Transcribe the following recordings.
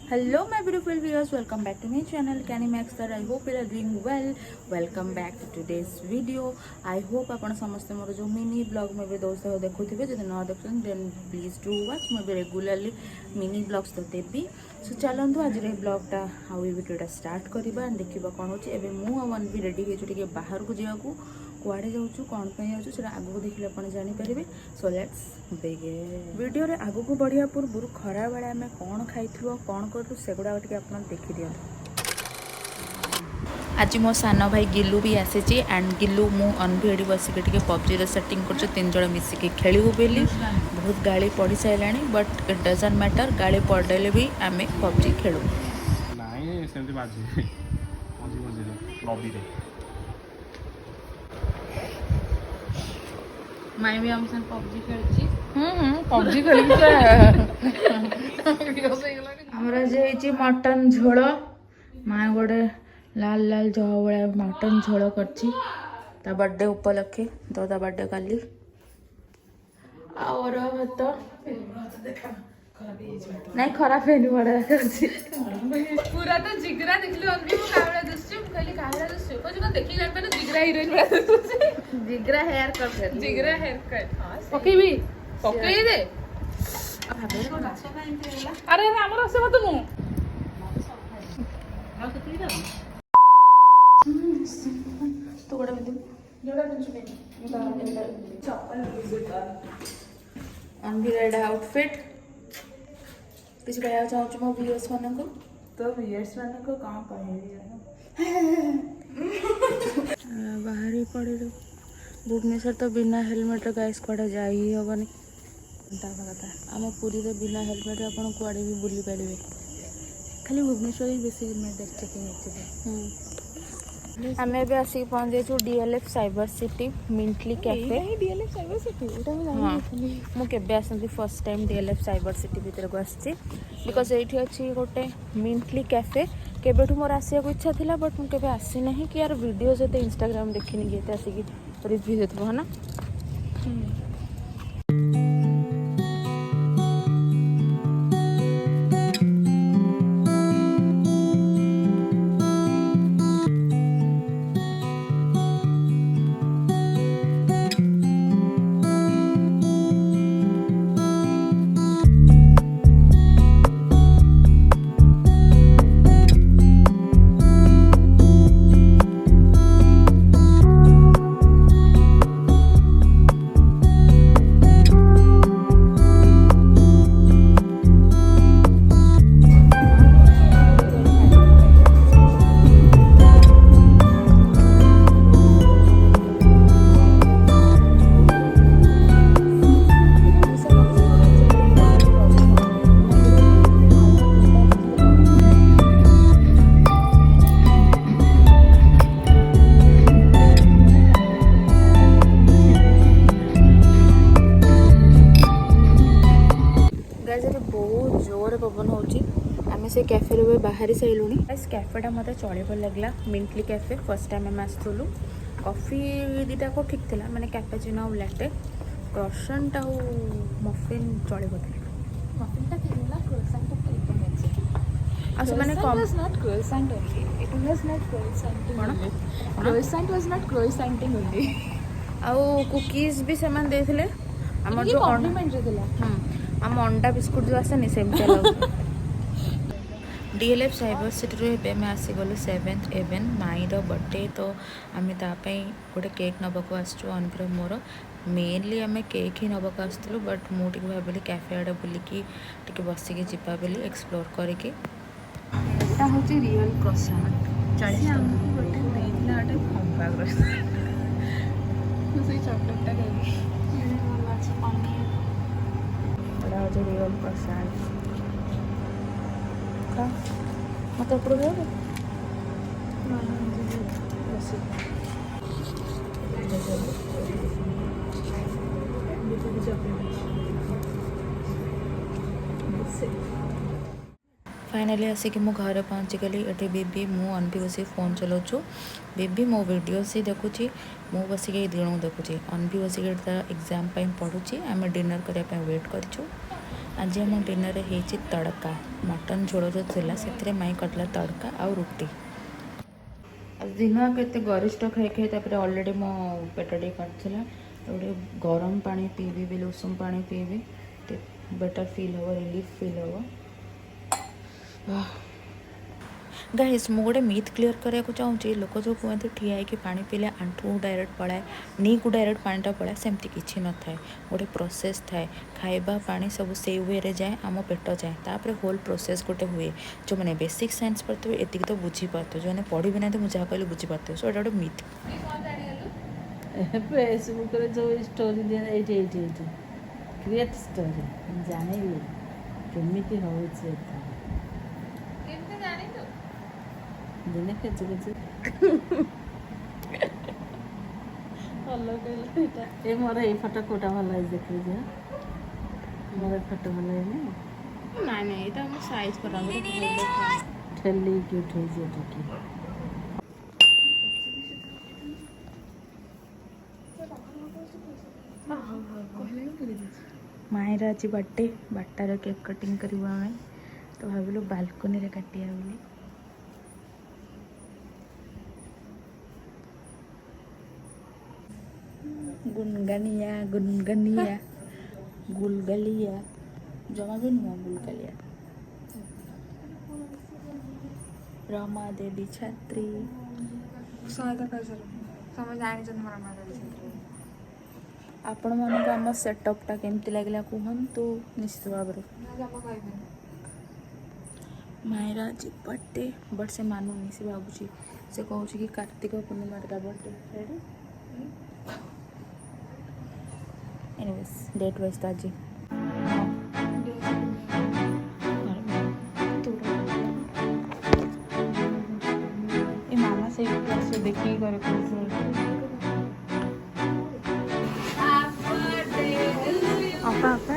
Hello my beautiful viewers, welcome back to my channel Canny Max sir. I hope you are doing well. Welcome back to today's video. I hope आपण समस्त मोर जो mini blog में भी दोस्तों देखुथिबे जदि न देखछन then please do watch. मैं भी रेगुलरली मिनी ब्लॉग्स तो देबी. सो चलंतु आज रे ब्लॉगटा हाउ ई वीडियोटा स्टार्ट करबा एंड देखिबा कोन होची. एबे मु अवन भी रेडी हे टिके बाहर को जियाकू कुआड़े जाऊँ कौन पर जाऊँ से आगे देखिले आप जानीपर. So let's begin. वीडियो रे आगू को बढ़िया पूर्व खरा बेले आम कौन खाई कौन करूँ सेगुड़ा आप देखी दिखाँ. आज मो सान भाई गिलू भी आसी एंड गिलू मु अनभिड़ी बसिक पबजी सेटिंग कर 3 जन मिसिक खेलू बोली. बहुत गाड़ी पड़ सारा बट इट डजंट मैटर. गाड़ी पड़े भी आम पबजी खेलू. माई भी हमसे पबजी खेलची. पबजी खेली हमरा जे मटन झोल माँ गोटे लाल लाल जह भाया मटन झोल करची ता बर्थडे उपलक्षे. तो ता बर्थडे काली और भात नहीं खराब है बड़ा पूरा तो जिगरा देखली अनबी मु कावड़ा दसछु खाली कावड़ा दसछु को जो देखि जान पे जिगरा हीरोइन बड़ा दसछु. जिगरा हेयर कट जिगरा हेयर कट हां पकेबी पकेई दे. अरे हमर असे मत मु आ कति दा तो गोड़ा बिंदु जोड़ा बिंदु चप्पल अनबी रेड आउटफिट किसी कहना चाहूँ मो व्यूअर्स मान को. तो व्यूअर्स मान को कौन कह बाहर ही पड़े भुवनेश्वर तो बिना हेलमेट गाइस कड़े जा ही हेनी. कथा आम पुरी तो बिना हेलमेट आप कड़े भी बुली पारे. खाली भुवनेश्वर ही बेस हेलमेट चेकिंग. आम ए आसिक पहुँच जाइए डीएलएफ साइबर सिटी मिंटली कैफे. डीएलएफ साइबर सिटी हाँ मुझे आसती first time DLF cyber city भितर को आसी बिकज ये अच्छी गोटे मिंटली कैफे. केबेठू मोर आसिया को इच्छा थिला बट मुझे आसी ना कि यार वीडियो जो इंस्टाग्राम देखनी कि आसिक रिव्यू देते है ना. पवन होमें से कैफे रे बाहरी सारूँ. इस कैफेटा मत चल लगला मिंटली कैफे. फर्स्ट टाइम आम आसलु कॉफी दीटा को ठीक था मैंने कैपेचिनो और लाटे क्रॉसंट आ मफिन चल कुकीज भी से आम जो आम अंडा बिस्कुट जो आसेनी सेमती डीएलएफ साइबर सिटी में आसीगलु 7th एवेन माईर बर्थडे. तो आम तापाई गोटे केक नबाक आसचु अनभिर मोर. मेनली आम केक ही नबाक आसलु बट मुझे भाविली कैफे आड़े बुलिकी टे बसिकी जीवा बोली एक्सप्लोर करके. यहाँ हूँ रियल क्रॉसंट 40 गोटे देला गोटे फंपा चॉकलेटा रियल क्रॉसंट मत फाइनाली आसिक मो घर पहुँची गली. ये बेबी मु अनबी बस फोन चलाऊँ. बेबी मो वीडियो से देखुची मु बसिक दिनों देखुची. अनबी बसिक एग्जाम पढ़ुची. आम डिनर करने वेट करूँ. आज आम डिनर होती तड़का मटन झोल जो थिला से माई कटला तड़का आउ रुटी। दिन के गरिष्ठ खाई खाई तापर अलरेडी मो पेट टे काटला गोटे गरम पानी पीबी बेले उषुम पानी पीबी तो बेटर फील हो रिलीफ फील हो। गाइस मु गोटे मिथ क्लीयर करा चाहूँगी लोक जो कहते ठिया होकर पानी पीले आंठू डायरेक्ट पलाए नी को डायरेक्ट पानीटा पलाए सेमती किसी न थाए गोटे प्रोसेस थाए खाइबा पानी सब से वे रे जाए आम पेट जाए तापर होल प्रोसेस गोटे हुए जो मैंने बेसिक साइंस पढ़ते हुए एतिक तो बुझी पाते जो मैंने पढ़ी ना तो मुझे कहली बुझी पाते सो एटा गोटे मिथ। फेसबुक रे जो स्टोरी दिया एटी क्रिएट स्टोरी जानिबे केमिति होउछ एता केमिति जानि तो दिने के जुगे हेलो कहले एटा ए मोर ए फोटो कोटा भल है देख लीजिए मोर फोटो भल है ना नहीं एटा हम साइज करा ठेली की उठे जे टकी मायर आज बर्थडे बारटार केक कटिंग करवा आम तो भाविलु बालकनी रे काटिया बोली गुनगनिया गुनगनिया गुलगलिया जमा भी नुआ गुलगलिया रमा देवी छात्री आपण मानक आम सेटअपटा केमती लगला कहतु निश्चित भाव मायर आज बर्थडे बट से मानुनी से भावुची से कहूँ कि कार्तिक पूर्णिमा ता बर्थडे एनीवेज डेट वाइज तो आज मामा से देखिए घर आपा आपा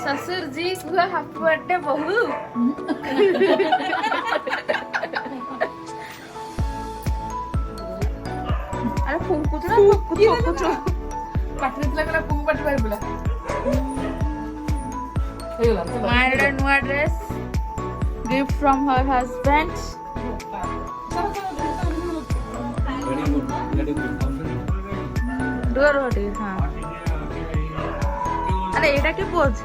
ससुर जी को हैप्पी बर्थडे बहू अरे फुंकुच ना फुंकुच पाटी लागला फुंकु पाटी पार बोला मायर नुआ dress gift from her husband डोर होटी हाँ अरे एटा के पोज